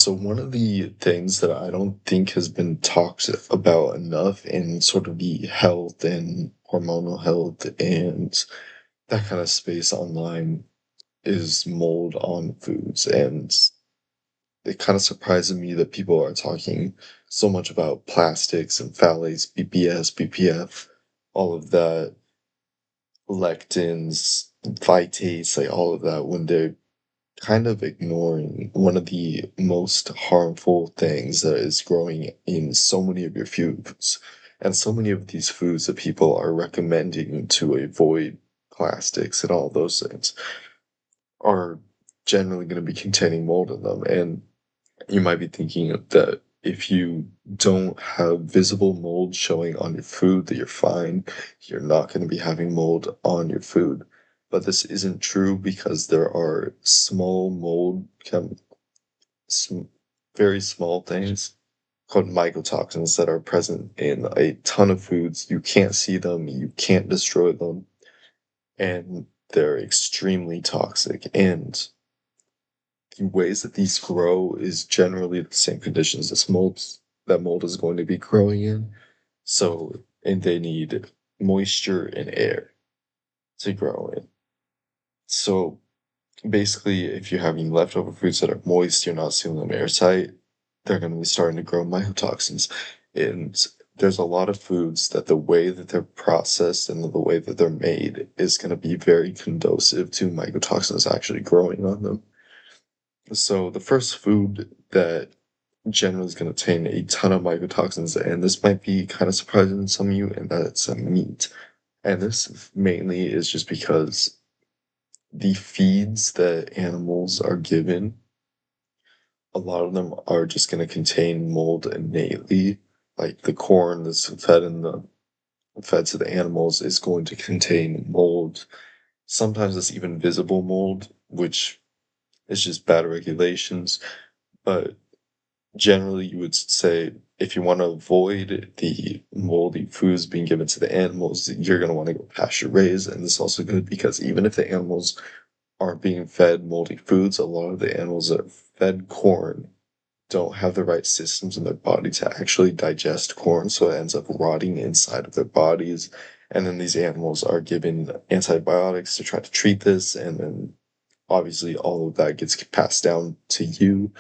So one of the things that I don't think has been talked about enough in sort of the health and hormonal health and that kind of space online is mold on foods. And it kind of surprises me that people are talking so much about plastics and phthalates, BPS, BPF, all of that, lectins, phytates, like all of that, when they're kind of ignoring one of the most harmful things that is growing in so many of your foods. And so many of these foods that people are recommending to avoid plastics and all those things are generally going to be containing mold in them. And you might be thinking that if you don't have visible mold showing on your food, that you're fine. You're not going to be having mold on your food. But this isn't true because there are small mold, sm- very small things called mycotoxins that are present in a ton of foods. You can't see them, you can't destroy them, and they're extremely toxic. And the ways that these grow is generally the same conditions as mold is going to be growing in. So, and they need moisture and air to grow in. So basically, if you're having leftover foods that are moist, you're not sealing them airtight, they're going to be starting to grow mycotoxins. And there's a lot of foods that the way that they're processed and the way that they're made is going to be very conducive to mycotoxins actually growing on them. So the first food that generally is going to contain a ton of mycotoxins, and this might be kind of surprising to some of you, and that's meat. And this mainly is just because the feeds that animals are given, a lot of them are just going to contain mold innately. Like the corn that's fed to the animals is going to contain mold. Sometimes it's even visible mold, which is just bad regulations. But generally, you would say if you want to avoid the moldy foods being given to the animals, you're going to want to go pasture raised. And this is also good because even if the animals aren't being fed moldy foods, a lot of the animals that are fed corn don't have the right systems in their body to actually digest corn, so it ends up rotting inside of their bodies. And then these animals are given antibiotics to try to treat this, and then obviously all of that gets passed down to you,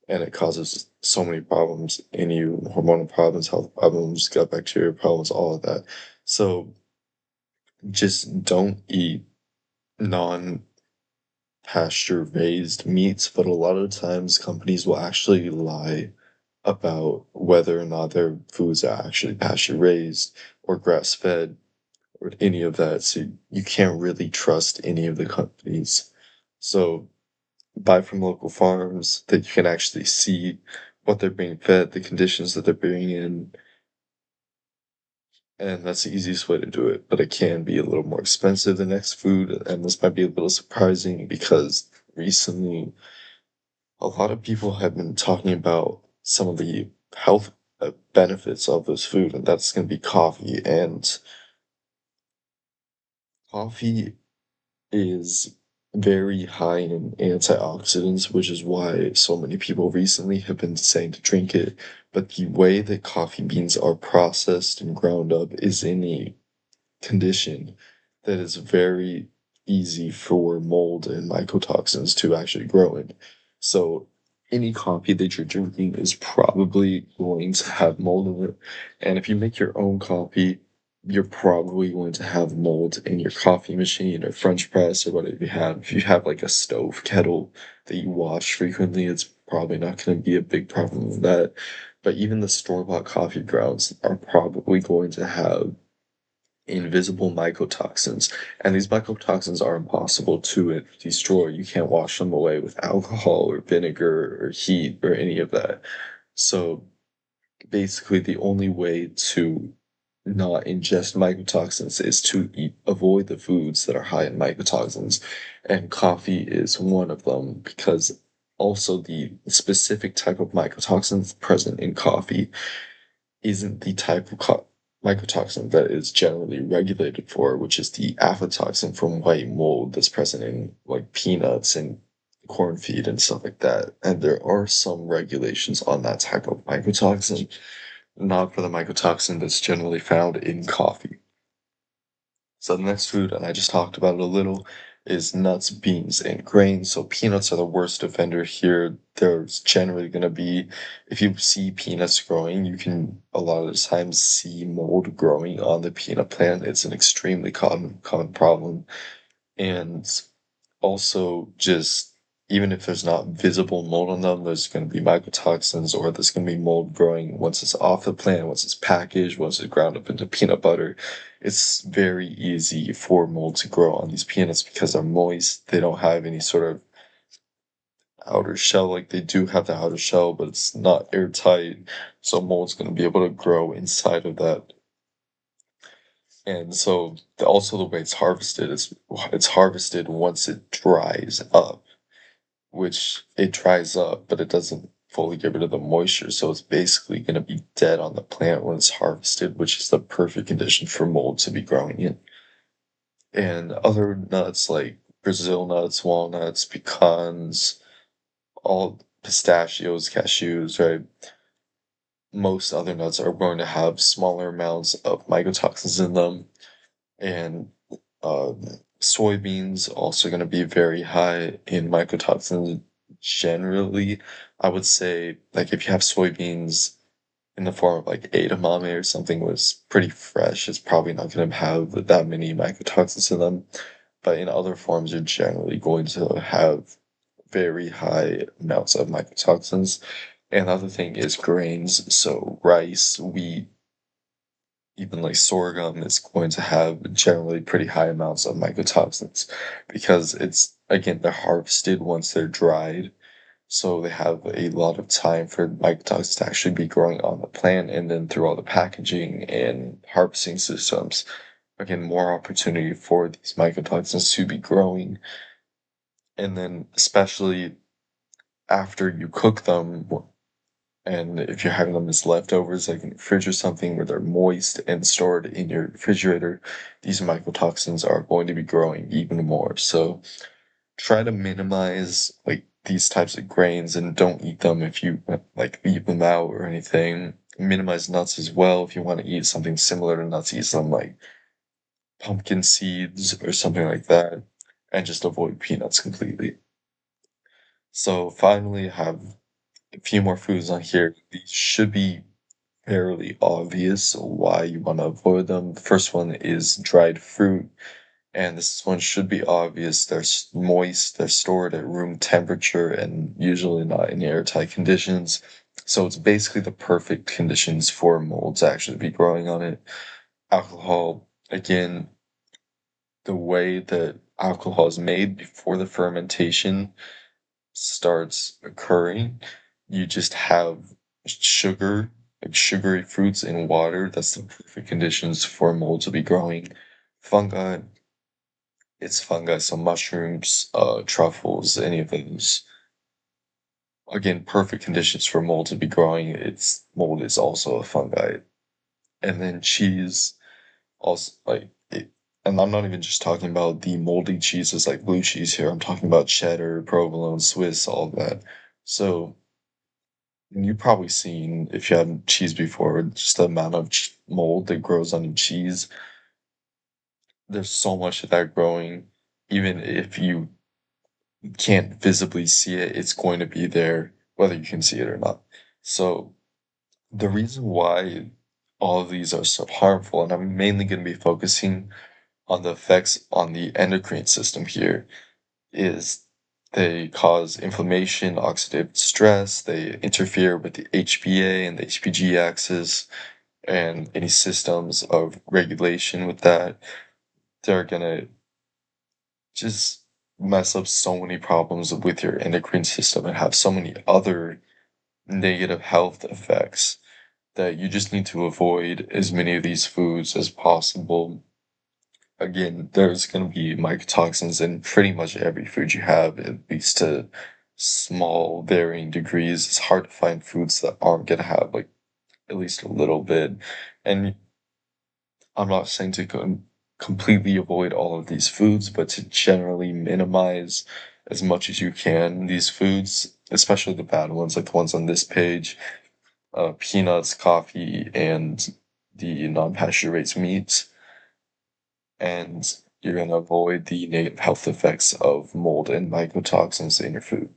and it causes so many problems in you, hormonal problems, health problems, gut bacteria problems, all of that. So just don't eat non pasture raised meats, but a lot of times companies will actually lie about whether or not their foods are actually pasture raised or grass fed or any of that. So you can't really trust any of the companies. So buy from local farms that you can actually see what they're being fed, the conditions that they're being in, and that's the easiest way to do it. But it can be a little more expensive than next food, and this might be a little surprising because recently a lot of people have been talking about some of the health benefits of this food, and that's going to be coffee. And coffee is very high in antioxidants, which is why so many people recently have been saying to drink it. But the way that coffee beans are processed and ground up is in a condition that is very easy for mold and mycotoxins to actually grow in. So any coffee that you're drinking is probably going to have mold in it. And if you make your own coffee, you're probably going to have mold in your coffee machine or French press or whatever you have. If you have like a stove kettle that you wash frequently, it's probably not going to be a big problem with that. But even the store-bought coffee grounds are probably going to have invisible mycotoxins, and these mycotoxins are impossible to destroy. You can't wash them away with alcohol or vinegar or heat or any of that. So basically, the only way to not ingest mycotoxins is to avoid the foods that are high in mycotoxins, and coffee is one of them because also the specific type of mycotoxins present in coffee isn't the type of mycotoxin that is generally regulated for, which is the aflatoxin from white mold that's present in like peanuts and corn feed and stuff like that. And there are some regulations on that type of mycotoxin, not for the mycotoxin that's generally found in coffee. So the next food, and I just talked about it a little, is nuts, beans, and grains. So peanuts are the worst offender here. There's generally going to be, if you see peanuts growing, you can a lot of the times see mold growing on the peanut plant. It's an extremely common problem. And also just even if there's not visible mold on them, there's going to be mycotoxins or there's going to be mold growing once it's off the plant, once it's packaged, once it's ground up into peanut butter. It's very easy for mold to grow on these peanuts because they're moist. They don't have any sort of outer shell. Like they do have the outer shell, but it's not airtight. So mold's going to be able to grow inside of that. And so also the way it's harvested is it's harvested once it dries up, which it dries up, but it doesn't fully get rid of the moisture. So it's basically going to be dead on the plant when it's harvested, which is the perfect condition for mold to be growing in. And other nuts like Brazil nuts, walnuts, pecans, all pistachios, cashews, right? Most other nuts are going to have smaller amounts of mycotoxins in them. And um, soybeans also going to be very high in mycotoxins generally. I would say, like, if you have soybeans in the form of like edamame or something was pretty fresh, it's probably not going to have that many mycotoxins in them. But in other forms, you're generally going to have very high amounts of mycotoxins. And the other thing is grains, so rice, wheat, even like sorghum is going to have generally pretty high amounts of mycotoxins because it's again they're harvested once they're dried, so they have a lot of time for mycotoxins to actually be growing on the plant, and then through all the packaging and harvesting systems, again more opportunity for these mycotoxins to be growing, and then especially after you cook them. And if you're having them as leftovers, like in your fridge or something, where they're moist and stored in your refrigerator, these mycotoxins are going to be growing even more. So try to minimize like these types of grains and don't eat them if you like leave them out or anything. Minimize nuts as well if you want to eat something similar to nuts, eat some like pumpkin seeds or something like that, and just avoid peanuts completely. So finally, I have a few more foods on here. These should be fairly obvious why you want to avoid them. The first one is dried fruit, and this one should be obvious. They're moist, they're stored at room temperature, and usually not in airtight conditions. So it's basically the perfect conditions for mold to actually be growing on it. Alcohol, again, the way that alcohol is made before the fermentation starts occurring, you just have sugar, like sugary fruits in water. That's the perfect conditions for mold to be growing. Fungi, it's fungi, so mushrooms, truffles, any of those. Again, perfect conditions for mold to be growing. It's mold is also a fungi. And then cheese, also like it, and I'm not even just talking about the moldy cheeses like blue cheese here. I'm talking about cheddar, provolone, Swiss, all that. So you've probably seen, if you had cheese before, just the amount of mold that grows on cheese. There's so much of that growing. Even if you can't visibly see it, it's going to be there, whether you can see it or not. So, the reason why all of these are so harmful, and I'm mainly going to be focusing on the effects on the endocrine system here, is they cause inflammation, oxidative stress, they interfere with the HPA and the HPG axis, and any systems of regulation with that. They're gonna just mess up so many problems with your endocrine system and have so many other negative health effects that you just need to avoid as many of these foods as possible. Again, there's going to be mycotoxins in pretty much every food you have, at least to small varying degrees. It's hard to find foods that aren't going to have like at least a little bit. And I'm not saying to completely avoid all of these foods, but to generally minimize as much as you can these foods, especially the bad ones, like the ones on this page, peanuts, coffee, and the non-pasture raised meats, and you're gonna avoid the negative health effects of mold and mycotoxins in your food.